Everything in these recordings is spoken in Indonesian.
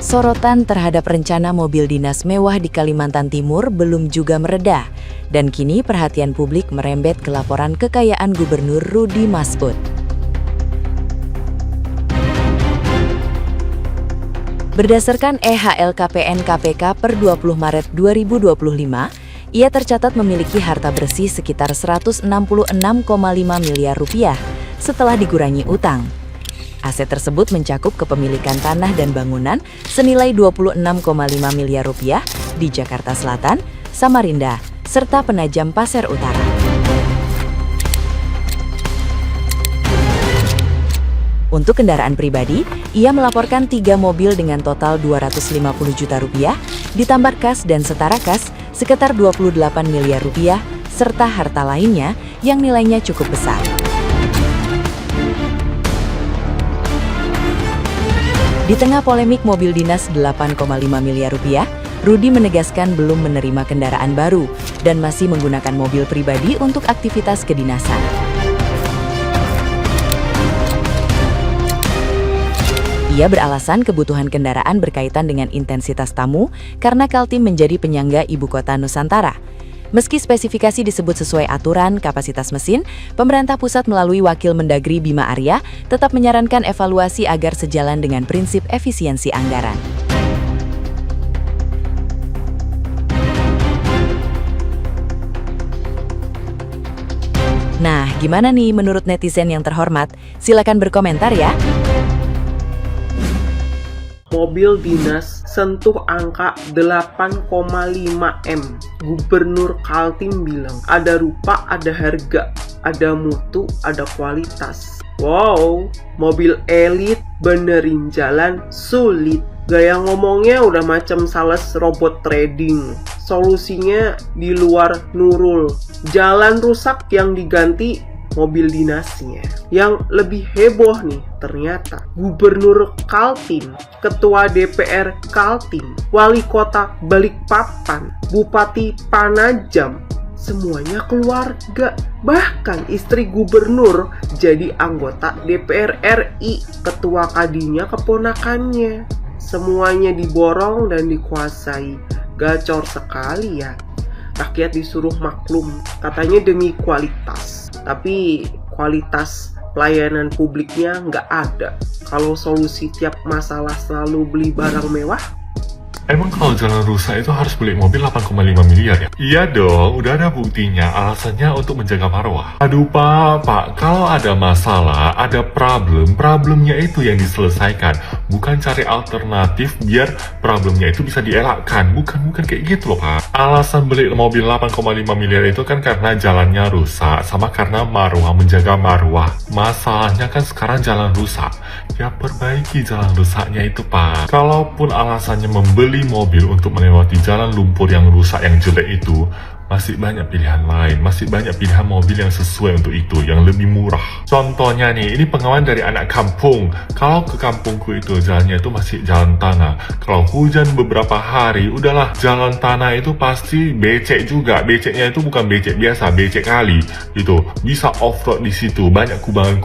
Sorotan terhadap rencana mobil dinas mewah di Kalimantan Timur belum juga mereda, dan kini perhatian publik merembet ke laporan kekayaan Gubernur Rudy Masud. Berdasarkan EHLKPN KPK per 20 Maret 2025, ia tercatat memiliki harta bersih sekitar 166,5 miliar rupiah setelah dikurangi utang. Aset tersebut mencakup kepemilikan tanah dan bangunan senilai 26,5 miliar rupiah di Jakarta Selatan, Samarinda, serta Penajam Pasir Utara. Untuk kendaraan pribadi, ia melaporkan 3 mobil dengan total 250 juta rupiah, ditambah kas dan setara kas sekitar 28 miliar rupiah, serta harta lainnya yang nilainya cukup besar. Di tengah polemik mobil dinas 8,5 miliar rupiah, Rudy menegaskan belum menerima kendaraan baru dan masih menggunakan mobil pribadi untuk aktivitas kedinasan. Ia beralasan kebutuhan kendaraan berkaitan dengan intensitas tamu karena Kaltim menjadi penyangga ibu kota Nusantara. Meski spesifikasi disebut sesuai aturan kapasitas mesin, pemerintah pusat melalui Wakil Mendagri Bima Arya tetap menyarankan evaluasi agar sejalan dengan prinsip efisiensi anggaran. Nah, gimana nih menurut netizen yang terhormat? Silakan berkomentar ya. Mobil dinas sentuh angka 8,5 M. Gubernur Kaltim bilang, ada rupa, ada harga, ada mutu, ada kualitas. Wow, mobil elit benerin jalan sulit. Gaya ngomongnya udah macam sales robot trading. Solusinya di luar Nurul. Jalan rusak yang diganti mobil dinasnya. Yang lebih heboh nih, ternyata Gubernur Kaltim, Ketua DPR Kaltim, Wali Kota Balikpapan, Bupati Penajam, semuanya keluarga. Bahkan istri gubernur jadi anggota DPR RI, ketua kadinya keponakannya. Semuanya diborong dan dikuasai. Gacor sekali ya. Rakyat disuruh maklum, katanya demi kualitas. Tapi kualitas pelayanan publiknya nggak ada. Kalau solusi tiap masalah selalu beli barang mewah. Emang kalau jalan rusak itu harus beli mobil 8,5 miliar ya? Iya dong, udah ada buktinya, alasannya untuk menjaga marwah. Aduh pak, kalau ada masalah, ada problemnya itu yang diselesaikan. Bukan cari alternatif biar problemnya itu bisa dielakkan. Bukan kayak gitu loh pak. Alasan beli mobil 8,5 miliar itu kan karena jalannya rusak, sama karena marwah, menjaga marwah. Masalahnya kan sekarang jalan rusak. Ya perbaiki jalan rusaknya itu pak. Kalaupun alasannya membeli mobil untuk melewati jalan lumpur yang rusak yang jelek itu, masih banyak pilihan lain, masih banyak pilihan mobil yang sesuai untuk itu, yang lebih murah. Contohnya nih, ini pengalaman dari anak kampung. Kalau ke kampungku itu jalannya itu masih jalan tanah. Kalau hujan beberapa hari, udahlah jalan tanah itu pasti becek juga. Beceknya itu bukan becek biasa, becek kali. Gitu, bisa off-road di situ, banyak kubangan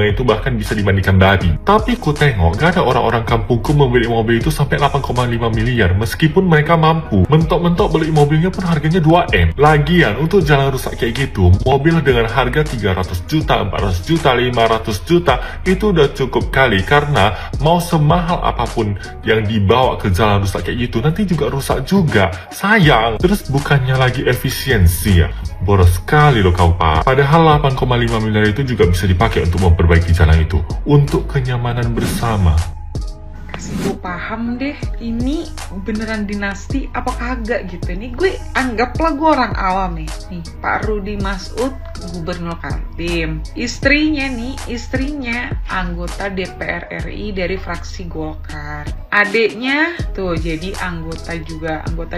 itu bahkan bisa dibandingkan babi. Tapi ku tengok, gak ada orang-orang kampungku membeli mobil itu sampai 8,5 miliar, meskipun mereka mampu. Mentok-mentok beli mobilnya pun harganya 2 M. Lagian untuk jalan rusak kayak gitu, mobil dengan harga 300 juta, 400 juta, 500 juta itu udah cukup kali. Karena mau semahal apapun yang dibawa ke jalan rusak kayak gitu, nanti juga rusak juga. Sayang. Terus bukannya lagi efisiensi ya? Boros sekali loh kau pak. Padahal 8,5 miliar itu juga bisa dipakai untuk memperbaiki jalan itu, untuk kenyamanan bersama. Gue paham deh, ini beneran dinasti apa kagak gitu. Nih gue anggaplah gue orang awam nih Pak Rudy Masud, Gubernur Kaltim. Istrinya anggota DPR RI dari fraksi Golkar. Adiknya tuh jadi anggota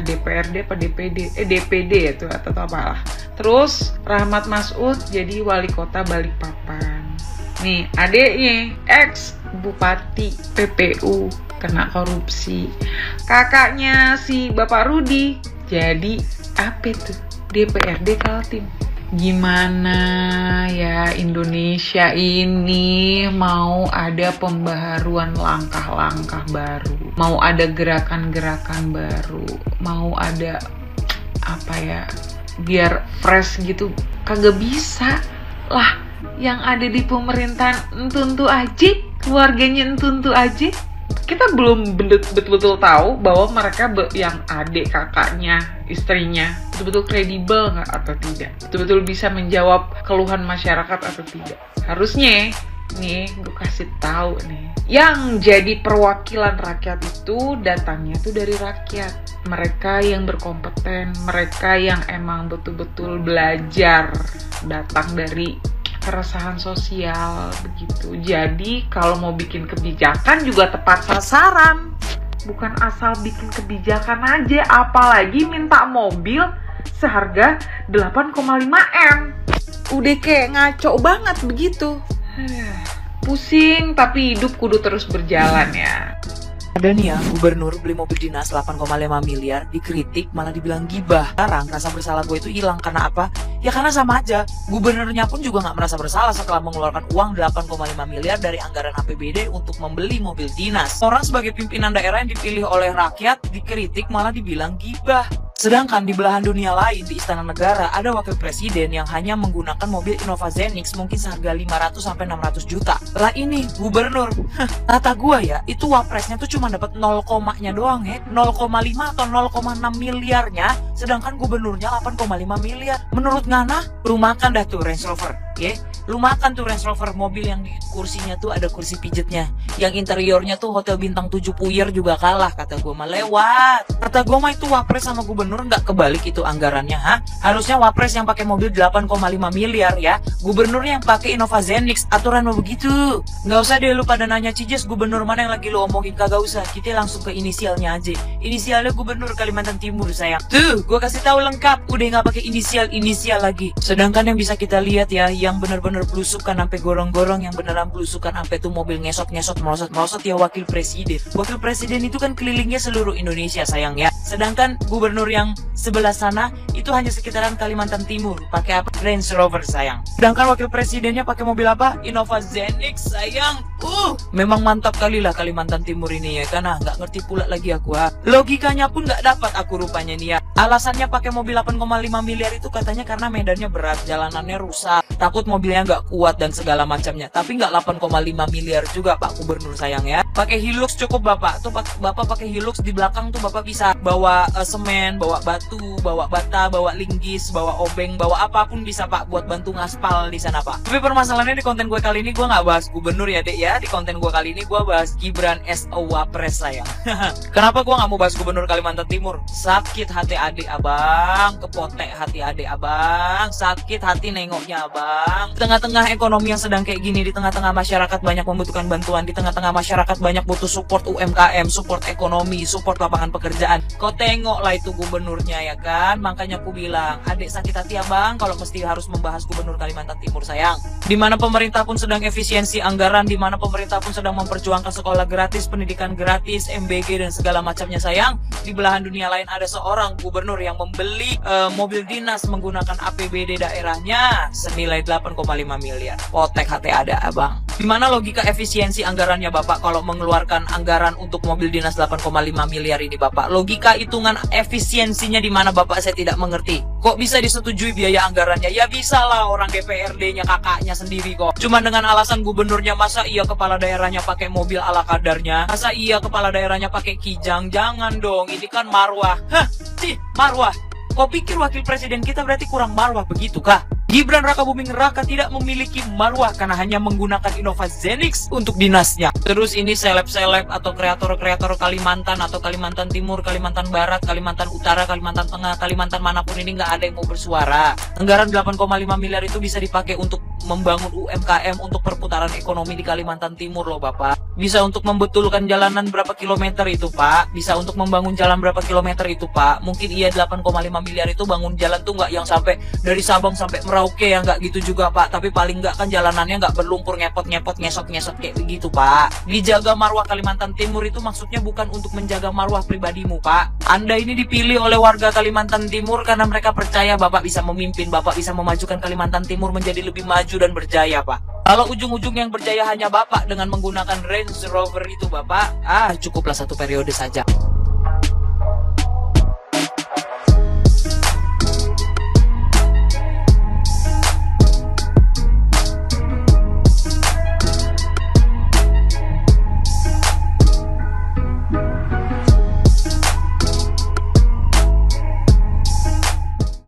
DPRD apa DPD itu atau apalah. Terus Rahmat Masud jadi wali kota Balikpapan. Nih adiknya ex Bupati PPU kena korupsi. Kakaknya si Bapak Rudy jadi apa tuh? DPRD Kaltim. Gimana ya Indonesia ini mau ada pembaharuan langkah-langkah baru, mau ada gerakan-gerakan baru, mau ada apa ya, biar fresh gitu, kagak bisa lah. Yang ada di pemerintahan entu-entu aja, keluarganya entu-entu aja. Kita belum betul-betul tahu bahwa mereka yang adik, kakaknya, istrinya betul-betul kredibel nggak atau tidak, betul-betul bisa menjawab keluhan masyarakat atau tidak. Harusnya nih gue kasih tahu nih, yang jadi perwakilan rakyat itu datangnya tuh dari rakyat, mereka yang berkompeten, mereka yang emang betul-betul belajar, datang dari keresahan sosial begitu. Jadi kalau mau bikin kebijakan juga tepat sasaran, bukan asal bikin kebijakan aja, apalagi minta mobil seharga 8,5 M. Udah kayak ngaco banget begitu. Pusing, tapi hidup kudu terus berjalan ya. Ada nih ya, gubernur beli mobil dinas 8,5 miliar, dikritik malah dibilang gibah. Sekarang rasa bersalah gue itu hilang, karena apa? Ya karena sama aja, gubernurnya pun juga gak merasa bersalah setelah mengeluarkan uang 8,5 miliar dari anggaran APBD untuk membeli mobil dinas. Orang sebagai pimpinan daerah yang dipilih oleh rakyat dikritik malah dibilang gibah. Sedangkan di belahan dunia lain, di Istana Negara, ada wakil presiden yang hanya menggunakan mobil Innova Zenix mungkin seharga 500-600 juta. Lah ini, gubernur. Kata gua ya, itu wapresnya tuh cuma dapat 0,nya doang ya. 0,5 atau 0,6 miliarnya, sedangkan gubernurnya 8,5 miliar. Menurut Ngana, lu makan dah tuh Range Rover, ya. Lu makan tuh Range Rover, mobil yang di kursinya tuh ada kursi pijetnya, yang interiornya tuh hotel bintang 7 puyer juga kalah. Kata gua mah lewat. Kata gua mah itu wapres sama gubernur nggak kebalik itu anggarannya, ha? Harusnya wapres yang pakai mobil 8,5 miliar ya, gubernurnya yang pakai Innova Zenix. Aturan mau begitu. Nggak usah deh lu pada nanya Cijes gubernur mana yang lagi lu omongin, kagak usah. Kita langsung ke inisialnya aja. Inisialnya gubernur Kalimantan Timur sayang. Tuh, gua kasih tahu lengkap, udah nggak pakai inisial lagi. Sedangkan yang bisa kita lihat ya, yang bener-bener belusukan sampai gorong-gorong, yang beneran belusukan sampai tuh mobil ngesot-ngesot, melosot-melosot ya wakil presiden. Wakil presiden itu kan kelilingnya seluruh Indonesia sayang ya. Sedangkan gubernur yang sebelah sana itu hanya sekitaran Kalimantan Timur, pakai apa? Range Rover sayang. Sedangkan wakil presidennya pakai mobil apa? Innova Zenix sayang. Memang mantap kali lah Kalimantan Timur ini ya, karena nggak ngerti pula lagi aku. Logikanya pun nggak dapat aku rupanya nih ya. Alasannya pakai mobil 8,5 miliar itu katanya karena medannya berat, jalanannya rusak, takut mobilnya nggak kuat dan segala macamnya. Tapi nggak 8,5 miliar juga Pak Gubernur sayang ya. Pakai Hilux cukup Bapak. Tuh Bapak pakai Hilux, di belakang tuh Bapak bisa bawa semen, bawa batu, bawa bata, bawa linggis, bawa obeng, bawa apapun bisa Pak buat bantu ngaspal di sana Pak. Tapi permasalahannya di konten gue kali ini gue nggak bahas gubernur ya Dek ya. Di konten gue kali ini gue bahas Gibran as a Wapres sayang. Kenapa gue nggak mau bahas gubernur Kalimantan Timur? Sakit hati adik abang, kepotek hati adik abang, sakit hati nengoknya abang. Di tengah-tengah ekonomi yang sedang kayak gini, di tengah-tengah masyarakat banyak membutuhkan bantuan, di tengah-tengah masyarakat banyak butuh support UMKM, support ekonomi, support lapangan pekerjaan. Kau tengoklah itu gubernurnya ya kan. Makanya aku bilang, adik sakit hati abang kalau mesti harus membahas gubernur Kalimantan Timur sayang. Dimana pemerintah pun sedang efisiensi anggaran, dimana pemerintah pun sedang memperjuangkan sekolah gratis, pendidikan gratis, MBG dan segala macamnya sayang. Di belahan dunia lain ada seorang gubernur yang membeli mobil dinas menggunakan APBD daerahnya senilai 8,5 miliar. Potek hati ada abang. Dimana logika efisiensi anggarannya Bapak kalau mengeluarkan anggaran untuk mobil dinas 8,5 miliar ini Bapak? Logika hitungan efisiensinya di mana Bapak, saya tidak mengerti. Kok bisa disetujui biaya anggarannya? Ya bisa lah, orang DPRD-nya kakaknya sendiri kok. Cuma dengan alasan gubernurnya, masa iya kepala daerahnya pakai mobil ala kadarnya? Masa iya kepala daerahnya pakai kijang? Jangan dong, ini kan marwah. Marwah. Kau pikir wakil presiden kita berarti kurang marwah begitu kah? Gibran Raka Buming Raka tidak memiliki marwah karena hanya menggunakan Innova Zenix untuk dinasnya. Terus ini seleb-seleb atau kreator-kreator Kalimantan atau Kalimantan Timur, Kalimantan Barat, Kalimantan Utara, Kalimantan Tengah, Kalimantan manapun ini nggak ada yang mau bersuara. Anggaran 8,5 miliar itu bisa dipakai untuk membangun UMKM, untuk perputaran ekonomi di Kalimantan Timur loh Bapak. Bisa untuk membetulkan jalanan berapa kilometer itu Pak, bisa untuk membangun jalan berapa kilometer itu Pak. Mungkin iya 8,5 miliar itu bangun jalan tuh nggak yang sampai dari Sabang sampai Merauke ya, nggak gitu juga Pak. Tapi paling nggak kan jalanannya nggak berlumpur, ngepot-ngepot, ngesot-ngesot kayak begitu Pak. Dijaga marwah Kalimantan Timur itu maksudnya bukan untuk menjaga marwah pribadimu Pak. Anda ini dipilih oleh warga Kalimantan Timur karena mereka percaya Bapak bisa memimpin, Bapak bisa memajukan Kalimantan Timur menjadi lebih maju dan berjaya Pak. Kalau ujung-ujung yang berjaya hanya Bapak dengan menggunakan Range Rover itu Bapak, cukuplah 1 periode saja.